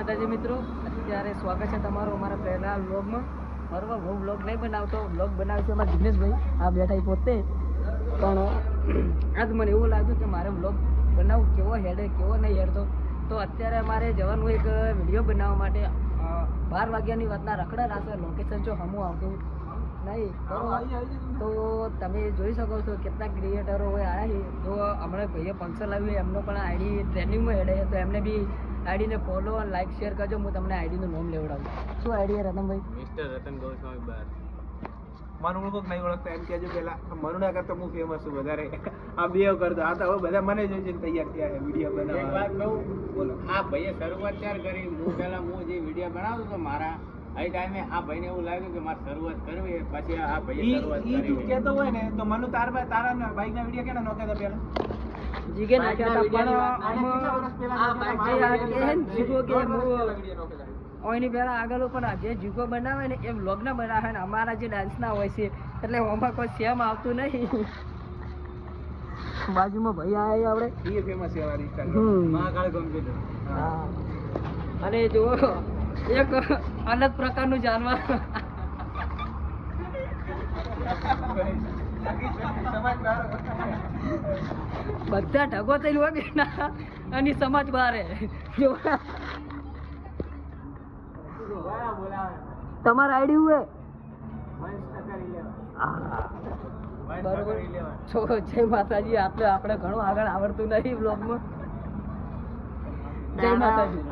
માતાજી મિત્રો, અત્યારે સ્વાગત છે તમારું અમારા પહેલા વ્લોગમાં. બરોબર, હું વ્લોગ નહીં બનાવતો, વ્લોગ બનાવે છે અમારા દિનેશભાઈ. આ બેઠા પોતે. પણ આજ મને એવું લાગ્યું કે મારે વ્લોગ બનાવવું, કેવો હેડે કેવો નહીં હેડતો. તો અત્યારે અમારે જવાનું એક વિડીયો બનાવવા માટે 12 વાગ્યાની વાતના રખડા રાખે. લોકેશન જો હમું આવતું નહીં, તો તમે જોઈ શકો છો કેટલા ક્રિએટરો હોય આવ્યા છે. તો હમણાં ભાઈએ ફંક્શન આવ્યું, એમનો પણ આઈડી ટ્રેન્ડિંગમાં હેડે છે, તો એમને બી આઈડીને ફોલો અને લાઈક શેર કરજો. હું તમને આઈડીનું નામ લેવડાવું. શું આઈડી રતનભાઈ? મિસ્ટર રતન ગોસ્વામી બાર. મારું લોકો નહીં ઓળખતા એમ કહેજો પેલા. મારું ના કરતા હું ફેમસ છું વધારે. આ બે કરતો આ તો હવે બધા મને જોઈને તૈયાર થયા છે વિડીયો બનાવવા. એક વાત કહું, બોલો. આ ભાઈએ શરૂઆત ત્યારે કરી. હું જે વિડીયો બનાવતો હતો મારા, એ ટાઈમે આ ભાઈને એવું લાગ્યું કે મારે શરૂઆત કરવી, પછી આ ભાઈએ શરૂઆત ઈ તું કરી. કહેતો હોય ને તો મનુ તારા બાઈક ના વિડીયો કેના નોખ્યા હતા પેલા? જીગે નાખ્યા હતા, પણ આ ઓયની પહેલા આગળ પણ જે જીગો બનાવે ને એ વ્લોગના બનાવે ને અમારા જે ડાન્સના હોય છે, એટલે આમાં કોઈ સેમ આવતું નહીં. બાજુમાં ભાઈ આવ્યા આપણે, ઈ ફેમસ છે અમારી મહાકાળ કમ્પ્યુટર. હા. અને જો એક અલગ પ્રકારનું જાનવર બધા ઢગો થઈને હોય કે ના, અને સમાજ બારે જો તમારા આઈડી હોય બરોબર. જય માતાજી. આપણે ઘણું આગળ આવડતું નહીં બ્લોગમાં. જય માતાજી.